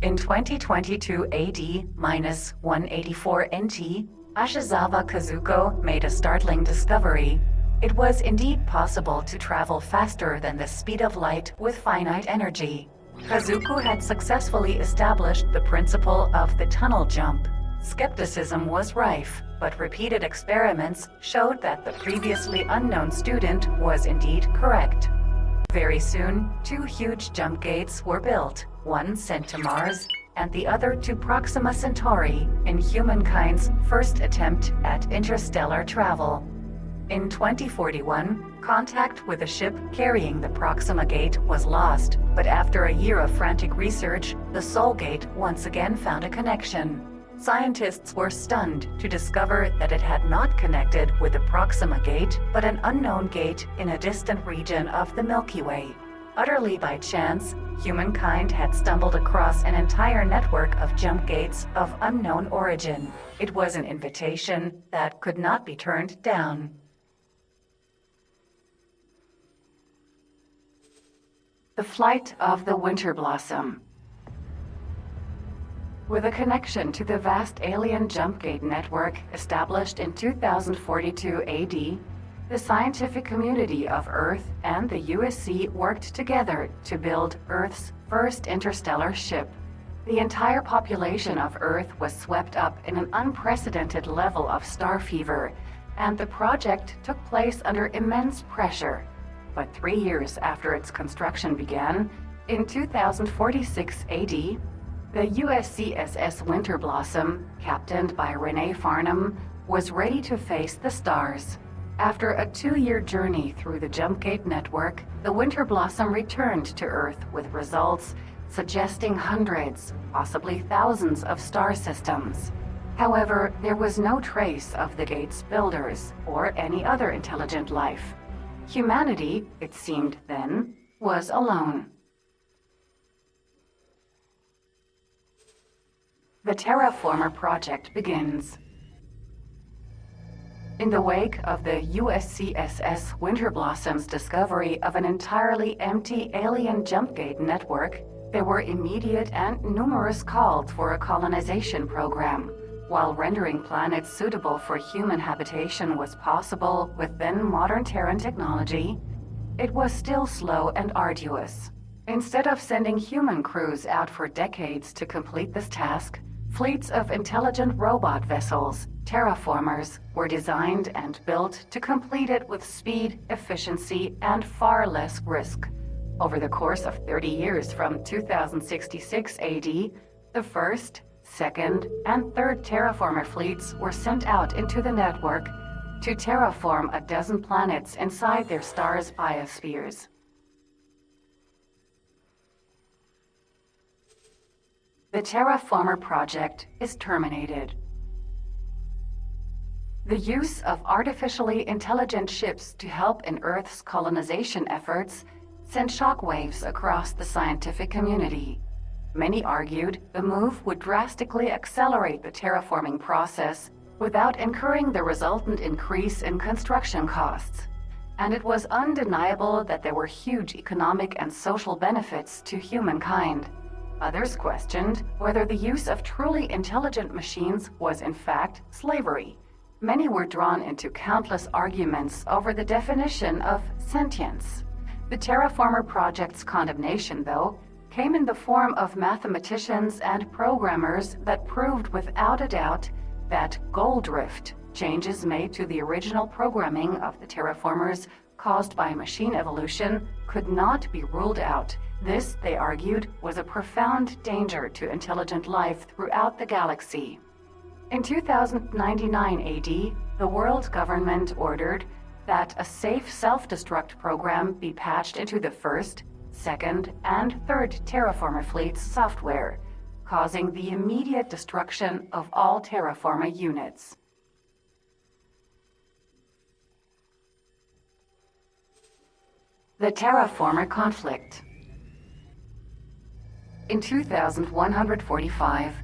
In 2022 AD-184 NT, Ashizawa Kazuko made a startling discovery. It was indeed possible to travel faster than the speed of light with finite energy. Kazuko had successfully established the principle of the tunnel jump. Skepticism was rife, but repeated experiments showed that the previously unknown student was indeed correct. Very soon, two huge jump gates were built, one sent to Mars and the other to Proxima Centauri in humankind's first attempt at interstellar travel. In 2041, contact with a ship carrying the Proxima Gate was lost, but after a year of frantic research, the Sol Gate once again found a connection. Scientists were stunned to discover that it had not connected with the Proxima Gate, but an unknown gate in a distant region of the Milky Way. Utterly by chance, humankind had stumbled across an entire network of jump gates of unknown origin. It was an invitation that could not be turned down. The flight of the Winterblossom. With a connection to the vast alien jump gate network established in 2042 AD, the scientific community of Earth and the USC worked together to build Earth's first interstellar ship. The entire population of Earth was swept up in an unprecedented level of star fever, and the project took place under immense pressure. But 3 years after its construction began, in 2046 AD, the USCSS Winterblossom, captained by Renee Farnham, was ready to face the stars. After a 2-year journey through the jump gate network, the Winterblossom returned to Earth with results suggesting hundreds, possibly thousands of star systems. However, there was no trace of the gate's builders or any other intelligent life. Humanity, it seemed then, was alone. The Terraformer project begins. In the wake of the USCSS Winterblossom's discovery of an entirely empty alien jump gate network, there were immediate and numerous calls for a colonization program. While rendering planets suitable for human habitation was possible with then modern Terran technology, it was still slow and arduous. Instead of sending human crews out for decades to complete this task, fleets of intelligent robot vessels, terraformers, were designed and built to complete it with speed, efficiency, and far less risk. Over the course of 30 years from 2066 AD, the first, second, and third terraformer fleets were sent out into the network to terraform a dozen planets inside their stars' biospheres. The Terraformer project is terminated. The use of artificially intelligent ships to help in Earth's colonization efforts sent shockwaves across the scientific community. Many argued the move would drastically accelerate the terraforming process without incurring the resultant increase in construction costs. And it was undeniable that there were huge economic and social benefits to humankind. Others questioned whether the use of truly intelligent machines was in fact slavery. Many were drawn into countless arguments over the definition of sentience. The Terraformer project's condemnation, though, came in the form of mathematicians and programmers that proved without a doubt that goal drift, changes made to the original programming of the terraformers caused by machine evolution, could not be ruled out. This, they argued, was a profound danger to intelligent life throughout the galaxy. In 2099 AD, the world government ordered that a safe self-destruct program be patched into the first, second, and third terraformer fleet's software, causing the immediate destruction of all terraformer units. The Terraformer Conflict. In 2145,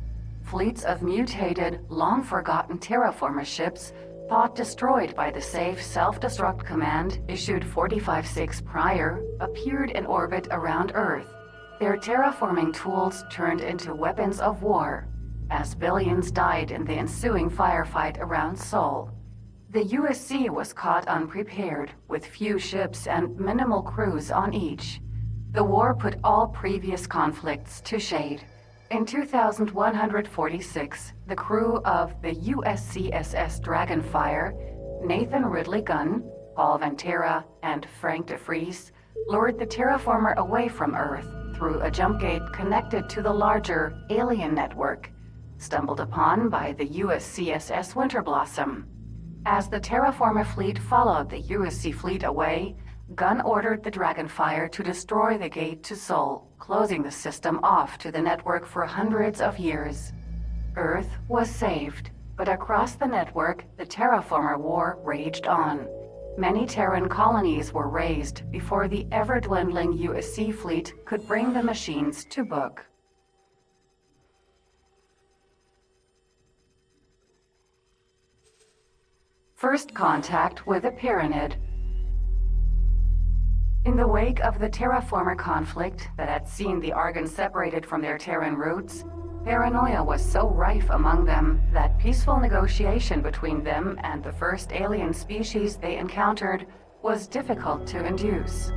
fleets of mutated, long-forgotten terraformer ships, thought destroyed by the safe self-destruct command issued 45-6 prior, appeared in orbit around Earth. Their terraforming tools turned into weapons of war, as billions died in the ensuing firefight around Sol. The USC was caught unprepared, with few ships and minimal crews on each. The war put all previous conflicts to shade. In 2146, the crew of the USCSS Dragonfire, Nathan Ridley Gunn, Paul Ventura, and Frank DeFries, lured the terraformer away from Earth through a jump gate connected to the larger alien network, stumbled upon by the USCSS Winterblossom. As the terraformer fleet followed the USC fleet away, Gunn ordered the Dragonfire to destroy the gate to Sol, closing the system off to the network for hundreds of years. Earth was saved, but across the network, the terraformer war raged on. Many Terran colonies were razed before the ever-dwindling USC fleet could bring the machines to book. First contact with the Paranid. In the wake of the Terraformer Conflict that had seen the Argon separated from their Terran roots, paranoia was so rife among them that peaceful negotiation between them and the first alien species they encountered was difficult to induce.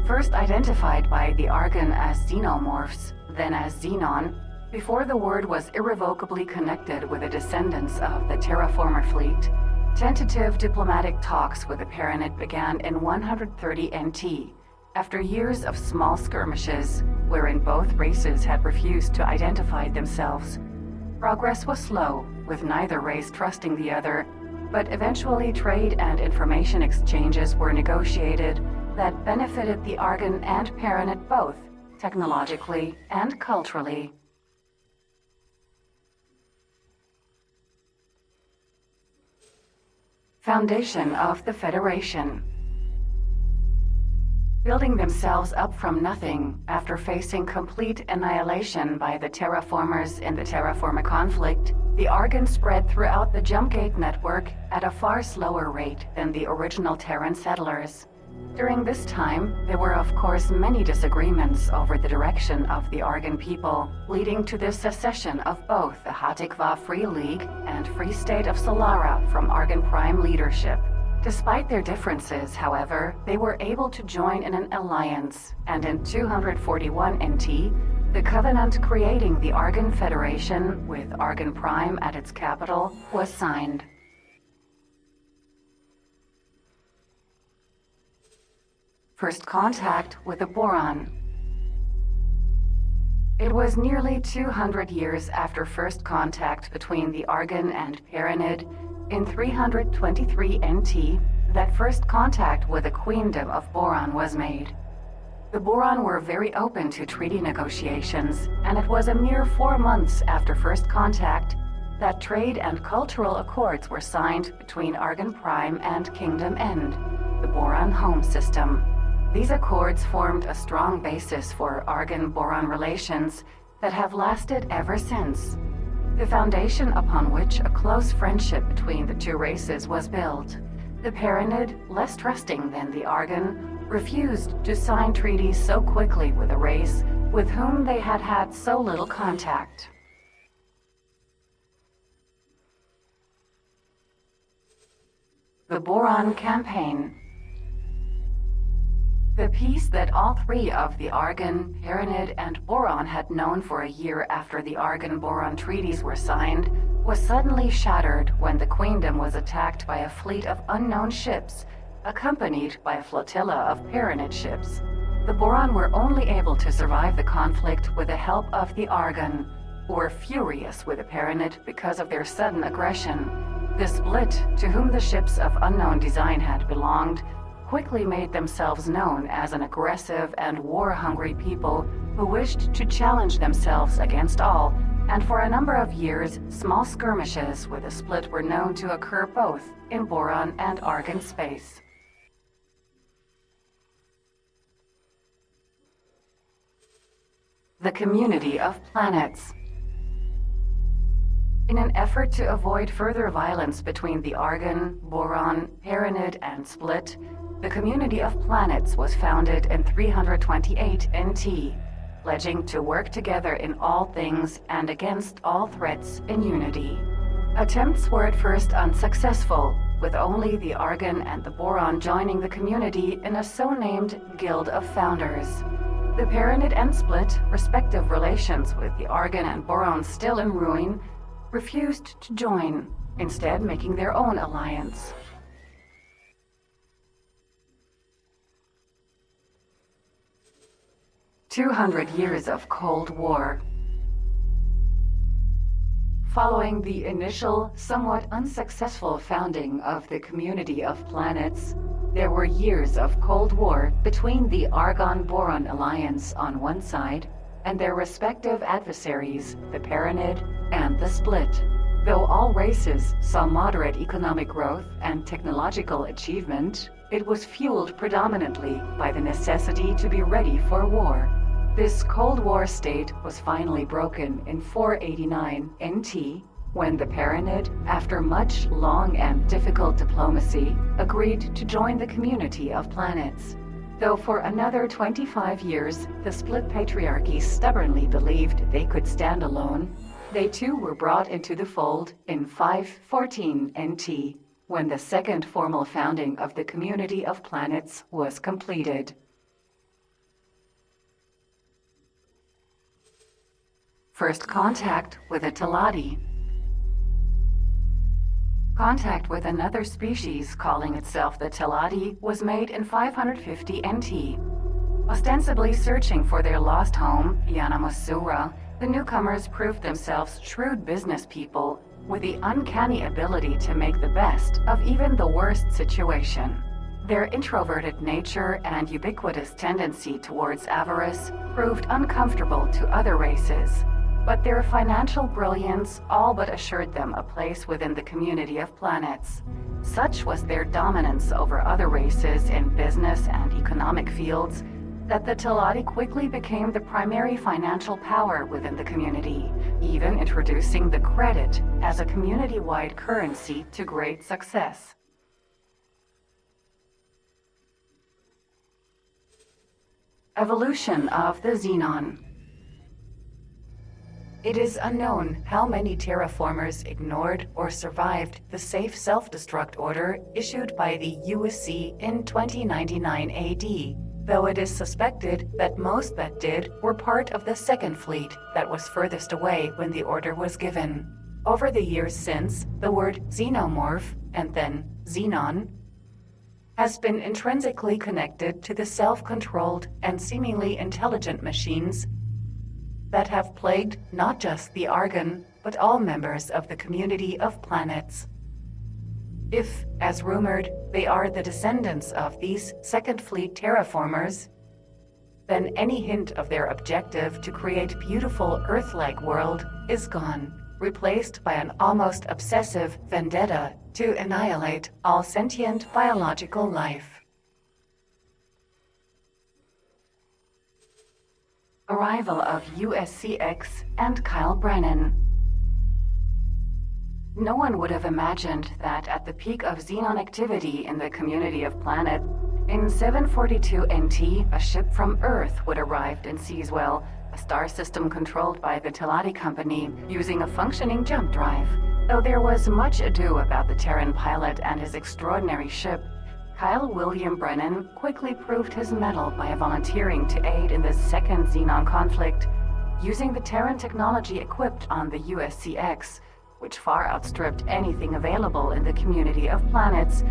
First identified by the Argon as xenomorphs, then as Xenon, before the word was irrevocably connected with the descendants of the Terraformer fleet, tentative diplomatic talks with the Paranid began in 130 NT, after years of small skirmishes, wherein both races had refused to identify themselves. Progress was slow, with neither race trusting the other, but eventually trade and information exchanges were negotiated that benefited the Argon and Paranid both, technologically and culturally. Foundation of the Federation. Building themselves up from nothing after facing complete annihilation by the terraformers in the Terraformer Conflict, the Argon spread throughout the Jumpgate network at a far slower rate than the original Terran settlers. During this time, there were of course many disagreements over the direction of the Argon people, leading to the secession of both the Hatikva Free League and Free State of Solara from Argon Prime leadership. Despite their differences, however, they were able to join in an alliance, and in 241 NT, the Covenant creating the Argon Federation, with Argon Prime at its capital, was signed. First contact with the Boron. It was nearly 200 years after first contact between the Argon and Paranid, in 323 NT, that first contact with the Queendom of Boron was made. The Boron were very open to treaty negotiations, and it was a mere 4 months after first contact that trade and cultural accords were signed between Argon Prime and Kingdom End, the Boron home system. These accords formed a strong basis for Argon-Boron relations that have lasted ever since, the foundation upon which a close friendship between the two races was built. The Paranid, less trusting than the Argon, refused to sign treaties so quickly with a race with whom they had had so little contact. The Boron Campaign. The peace that all three of the Argon, Paranid, and Boron had known for a year after the Argon-Boron treaties were signed was suddenly shattered when the Queendom was attacked by a fleet of unknown ships, accompanied by a flotilla of Paranid ships. The Boron were only able to survive the conflict with the help of the Argon, who were furious with the Paranid because of their sudden aggression. The Split, to whom the ships of unknown design had belonged, quickly made themselves known as an aggressive and war-hungry people who wished to challenge themselves against all, and for a number of years, small skirmishes with the Split were known to occur both in Boron and Argon space. The Community of Planets. In an effort to avoid further violence between the Argon, Boron, Paranid, and Split, the Community of Planets was founded in 328 NT. pledging to work together in all things and against all threats in unity. Attempts were at first unsuccessful, with only the Argon and the Boron joining the community in a so-named Guild of Founders. The Paranid and Split, respective relations with the Argon and Boron still in ruin, refused to join, instead making their own alliance. "200 years of Cold War. Following the initial, somewhat unsuccessful founding of the Community of Planets, there were years of Cold War between the Argon-Boron alliance on one side and their respective adversaries, the Paranid and the Split. Though all races saw moderate economic growth and technological achievement, it was fueled predominantly by the necessity to be ready for war. This Cold War state was finally broken in 489 NT, when the Paranid, after much long and difficult diplomacy, agreed to join the Community of Planets. Though for another 25 years, the Split Patriarchy stubbornly believed they could stand alone, they too were brought into the fold in 514 NT, when the second formal founding of the Community of Planets was completed. First contact with a Teladi. Contact with another species calling itself the Teladi was made in 550 NT. Ostensibly searching for their lost home, Yanamasura, the newcomers proved themselves shrewd business people with the uncanny ability to make the best of even the worst situation. Their introverted nature and ubiquitous tendency towards avarice proved uncomfortable to other races, but their financial brilliance all but assured them a place within the Community of Planets. Such was their dominance over other races in business and economic fields that the Teladi quickly became the primary financial power within the community, even introducing the credit as a community-wide currency to great success. Evolution of the Xenon. It is unknown how many terraformers ignored or survived the safe self-destruct order issued by the USC in 2099 AD, though it is suspected that most that did were part of the Second Fleet that was furthest away when the order was given. Over the years since, the word xenomorph, and then xenon, has been intrinsically connected to the self-controlled and seemingly intelligent machines that have plagued not just the Argon, but all members of the Community of Planets. If, as rumored, they are the descendants of these Second Fleet terraformers, then any hint of their objective to create beautiful Earth-like world is gone, replaced by an almost obsessive vendetta to annihilate all sentient biological life. Arrival of USCX and Kyle Brennan. No one would have imagined that at the peak of Xenon activity in the Community of Planet, in 742 NT, a ship from Earth would arrive in Seaswell, a star system controlled by the Teladi Company, using a functioning jump drive. Though there was much ado about the Terran pilot and his extraordinary ship, Kyle William Brennan quickly proved his mettle by volunteering to aid in the second Xenon conflict, using the Terran technology equipped on the USCX, which far outstripped anything available in the Community of Planets,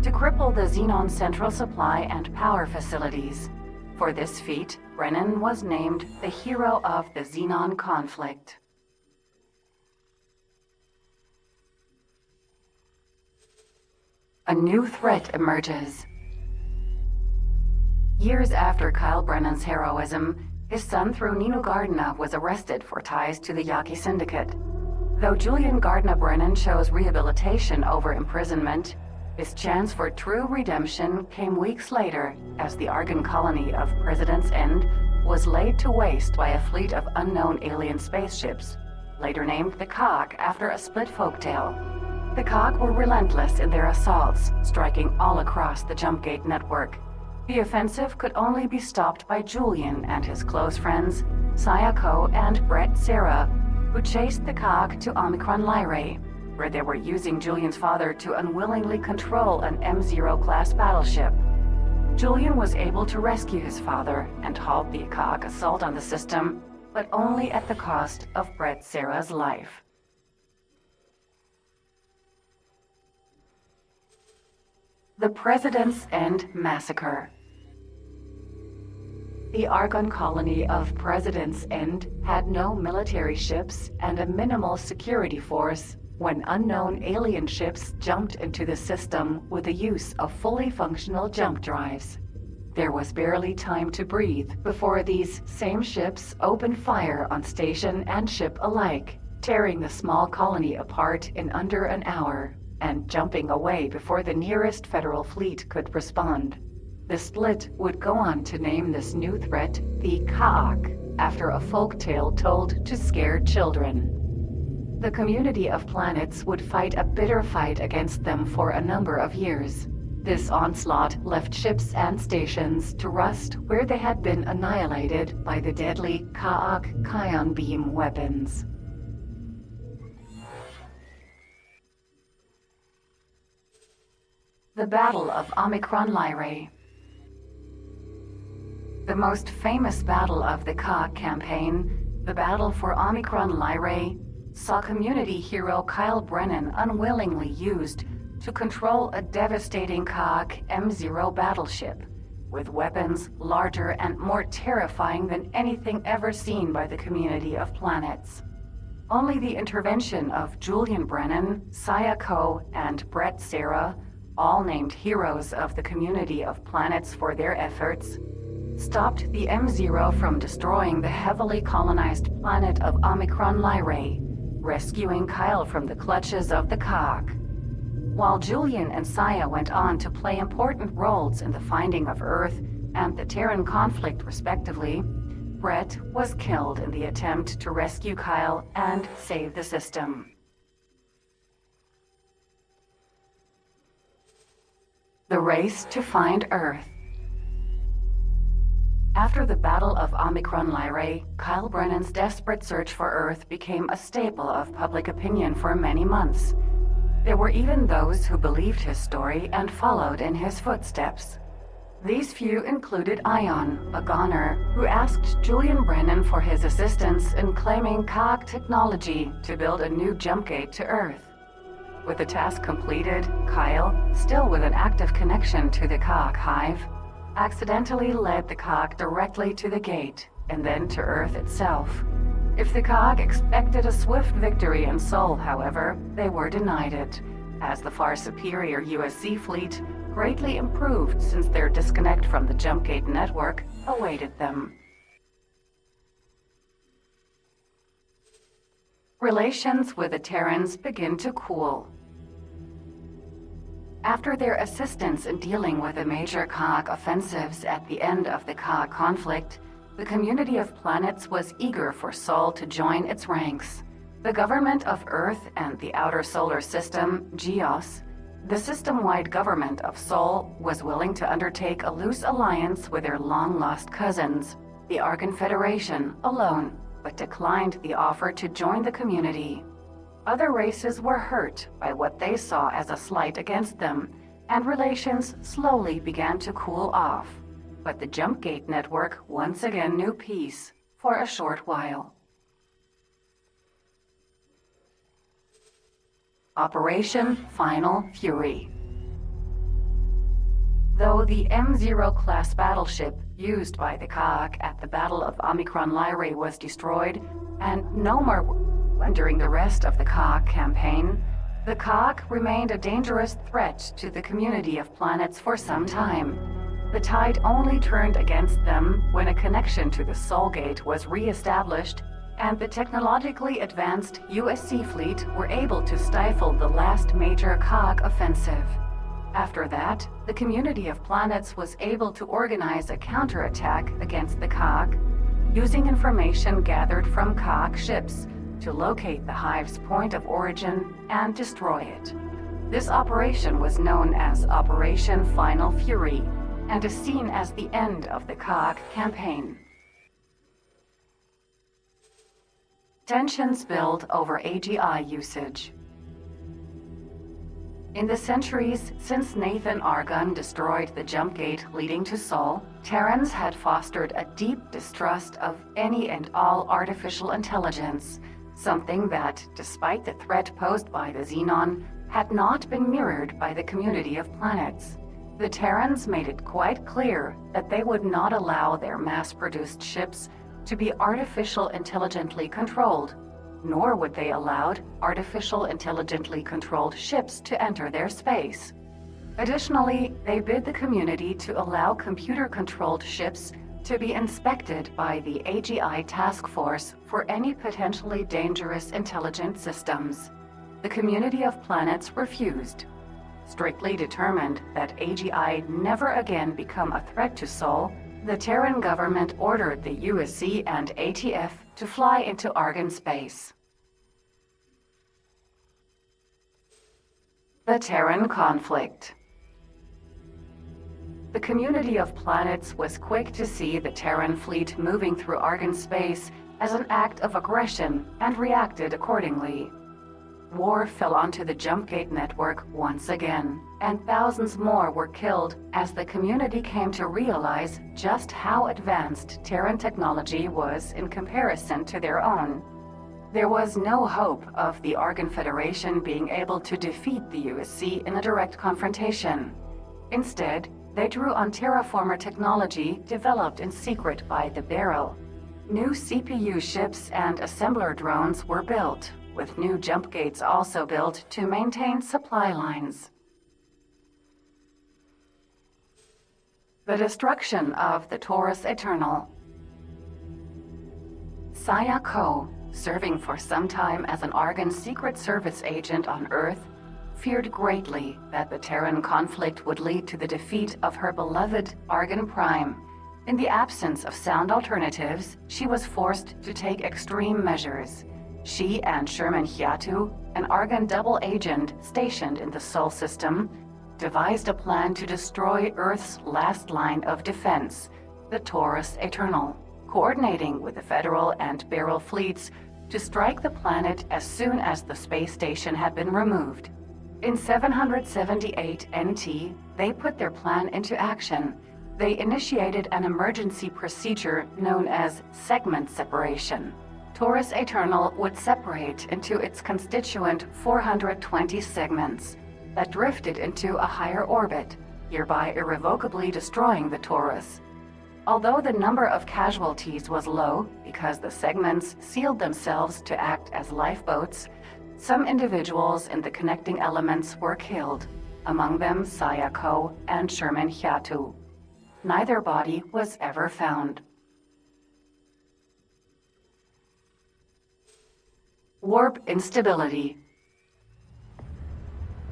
to cripple the Xenon central supply and power facilities. For this feat, Brennan was named the hero of the Xenon conflict. A new threat emerges. Years after Kyle Brennan's heroism, his son through Nino Gardner was arrested for ties to the Yaqui Syndicate. Though Julian Gardner Brennan chose rehabilitation over imprisonment, his chance for true redemption came weeks later as the Argon colony of President's End was laid to waste by a fleet of unknown alien spaceships, later named the Cog after a split folktale. The Cog were relentless in their assaults, striking all across the Jumpgate network. The offensive could only be stopped by Julian and his close friends, Sayako and Brett Serra, who chased the COG to Omicron Lyrae, where they were using Julian's father to unwillingly control an M0-class battleship. Julian was able to rescue his father and halt the COG assault on the system, but only at the cost of Brett Serra's life. The President's End Massacre. The Argon colony of President's End had no military ships and a minimal security force when unknown alien ships jumped into the system with the use of fully functional jump drives. There was barely time to breathe before these same ships opened fire on station and ship alike, tearing the small colony apart in under an hour and jumping away before the nearest federal fleet could respond. The split would go on to name this new threat the Ka'ak, after a folktale told to scare children. The community of planets would fight a bitter fight against them for a number of years. This onslaught left ships and stations to rust where they had been annihilated by the deadly Ka'ak Kion beam weapons. The Battle of Omicron Lyrae. The most famous battle of the Ka campaign, the Battle for Omicron Lyrae, saw community hero Kyle Brennan unwillingly used to control a devastating COG M0 battleship, with weapons larger and more terrifying than anything ever seen by the community of planets. Only the intervention of Julian Brennan, Sayako, and Brett Serra, all named heroes of the community of planets for their efforts, stopped the M0 from destroying the heavily colonized planet of Omicron Lyrae, rescuing Kyle from the clutches of the COG. While Julian and Saya went on to play important roles in the finding of Earth and the Terran Conflict respectively, Brett was killed in the attempt to rescue Kyle and save the system. The race to find Earth. After the Battle of Omicron Lyrae, Kyle Brennan's desperate search for Earth became a staple of public opinion for many months. There were even those who believed his story and followed in his footsteps. These few included Ion, a goner, who asked Julian Brennan for his assistance in claiming COG technology to build a new jump gate to Earth. With the task completed, Kyle, still with an active connection to the COG hive, accidentally led the COG directly to the gate, and then to Earth itself. If the COG expected a swift victory in Sol, however, they were denied it, as the far superior USC fleet, greatly improved since their disconnect from the jump gate network, awaited them. Relations with the Terrans begin to cool. After their assistance in dealing with the major COG offensives at the end of the COG conflict, the community of planets was eager for Sol to join its ranks. The government of Earth and the outer solar system, Geos, the system-wide government of Sol, was willing to undertake a loose alliance with their long-lost cousins, the Argon Federation, alone, but declined the offer to join the community. Other races were hurt by what they saw as a slight against them, and relations slowly began to cool off. But the Jump Gate network once again knew peace for a short while. Operation Final Fury. Though the M0-class battleship used by the COG at the Battle of Omicron Lyrae was destroyed, and no more during the rest of the COG campaign, the COG remained a dangerous threat to the community of planets for some time. The tide only turned against them when a connection to the Sol Gate was re-established, and the technologically advanced USC fleet were able to stifle the last major COG offensive. After that, the community of planets was able to organize a counterattack against the COG, using information gathered from COG ships to locate the hive's point of origin and destroy it. This operation was known as Operation Final Fury, and is seen as the end of the COG campaign. Tensions build over AGI usage. In the centuries since Nathan Argon destroyed the jump gate leading to Sol, Terrans had fostered a deep distrust of any and all artificial intelligence, something that, despite the threat posed by the Xenon, had not been mirrored by the community of planets. The Terrans made it quite clear that they would not allow their mass-produced ships to be artificial intelligently controlled, nor would they allow artificial intelligently controlled ships to enter their space. Additionally, they bid the community to allow computer-controlled ships to be inspected by the AGI task force for any potentially dangerous intelligent systems. The community of planets refused. Strictly determined that AGI never again become a threat to Sol, the Terran government ordered the USC and ATF to fly into Argon space. The Terran Conflict. The community of planets was quick to see the Terran fleet moving through Argon space as an act of aggression and reacted accordingly. War fell onto the Jumpgate network once again, and thousands more were killed as the community came to realize just how advanced Terran technology was in comparison to their own. There was no hope of the Argon Federation being able to defeat the USC in a direct confrontation. Instead, they drew on terraformer technology developed in secret by the Beryl. New CPU ships and assembler drones were built, with new jump gates also built to maintain supply lines. The destruction of the Torus Aeternal. Saya Ko, serving for some time as an Argon Secret Service agent on Earth, feared greatly that the Terran conflict would lead to the defeat of her beloved Argon Prime. In the absence of sound alternatives, she was forced to take extreme measures. She and Sherman Hyatu, an Argon double agent stationed in the Sol system, devised a plan to destroy Earth's last line of defense, the Torus Aeternal, coordinating with the Federal and Beryl fleets to strike the planet as soon as the space station had been removed. In 778 NT, they put their plan into action. They initiated an emergency procedure known as segment separation. Torus Aeternal would separate into its constituent 420 segments that drifted into a higher orbit, hereby irrevocably destroying the Torus. Although the number of casualties was low because the segments sealed themselves to act as lifeboats, some individuals in the connecting elements were killed, among them Sayako and Sherman Hyatu. Neither body was ever found. Warp Instability.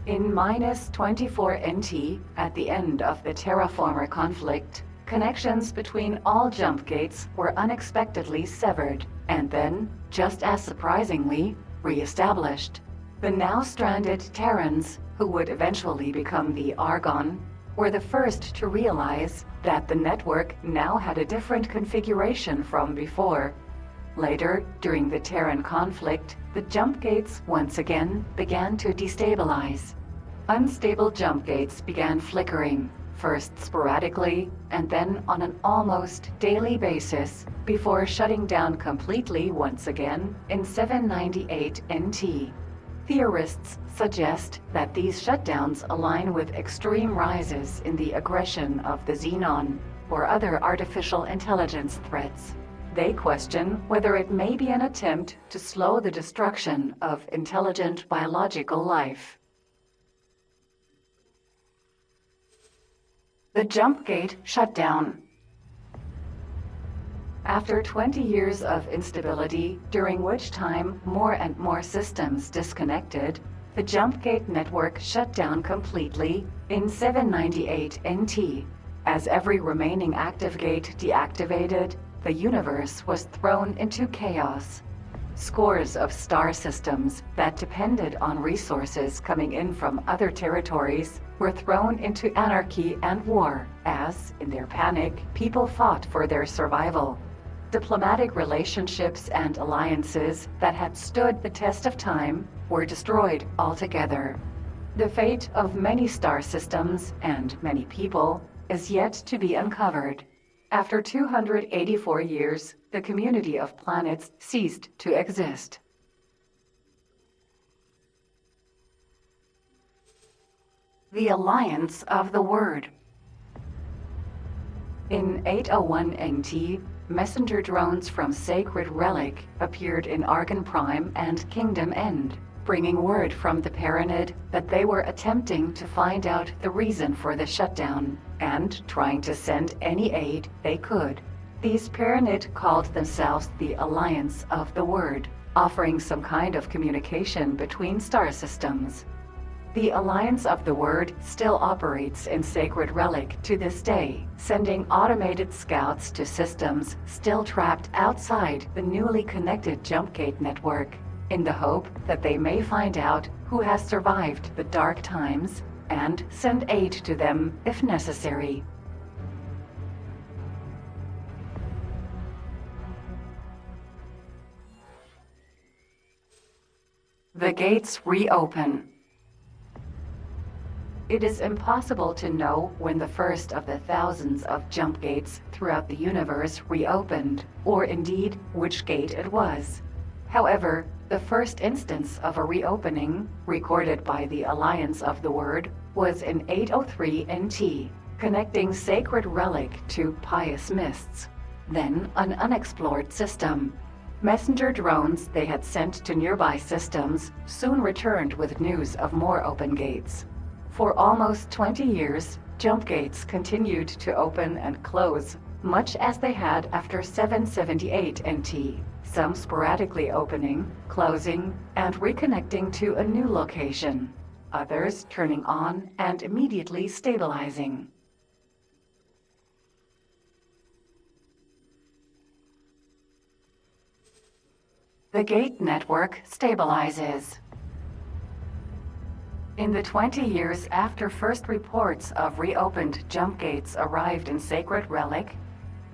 In -24 NT, at the end of the Terraformer Conflict, connections between all jump gates were unexpectedly severed, and then, just as surprisingly, re-established. The now stranded Terrans, who would eventually become the Argon, were the first to realize that the network now had a different configuration from before. Later, during the Terran conflict, the jump gates once again began to destabilize. Unstable jump gates began flickering, first sporadically and then on an almost daily basis, before shutting down completely once again in 798 NT. Theorists suggest that these shutdowns align with extreme rises in the aggression of the Xenon or other artificial intelligence threats. They question whether it may be an attempt to slow the destruction of intelligent biological life. The jump gate shutdown. After 20 years of instability, during which time more and more systems disconnected, the jump gate network shut down completely in 798 NT. As every remaining active gate deactivated, the universe was thrown into chaos. Scores of star systems that depended on resources coming in from other territories were thrown into anarchy and war as, in their panic, people fought for their survival. Diplomatic relationships and alliances that had stood the test of time were destroyed altogether. The fate of many star systems and many people is yet to be uncovered. After 284 years, the community of planets ceased to exist. The Alliance of the Word. In 801 NT, messenger drones from Sacred Relic appeared in Argon Prime and Kingdom End, bringing word from the Paranid that they were attempting to find out the reason for the shutdown and trying to send any aid they could. These Paranid called themselves the Alliance of the Word, offering some kind of communication between star systems. The Alliance of the Word still operates in Sacred Relic to this day, sending automated scouts to systems still trapped outside the newly connected Jumpgate network, in the hope that they may find out who has survived the dark times and send aid to them if necessary. The gates reopen. It is impossible to know when the first of the thousands of jump gates throughout the universe reopened, or indeed which gate it was. However, the first instance of a reopening, recorded by the Alliance of the Word, was in 803 NT, connecting Sacred Relic to Pious Mists, then an unexplored system. Messenger drones they had sent to nearby systems soon returned with news of more open gates. For almost 20 years, jump gates continued to open and close, much as they had after 778 NT, some sporadically opening, closing, and reconnecting to a new location, others turning on and immediately stabilizing. The gate network stabilizes. In the 20 years after first reports of reopened jump gates arrived in Sacred Relic,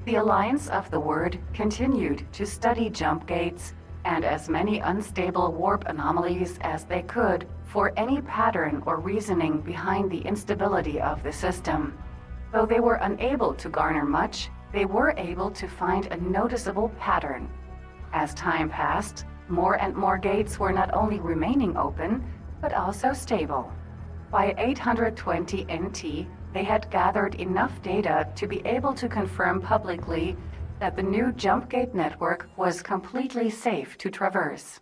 the Alliance of the Word continued to study jump gates and as many unstable warp anomalies as they could for any pattern or reasoning behind the instability of the system. Though they were unable to garner much, they were able to find a noticeable pattern. As time passed, more and more gates were not only remaining open, but also stable. By 820 NT, they had gathered enough data to be able to confirm publicly that the new jump gate network was completely safe to traverse.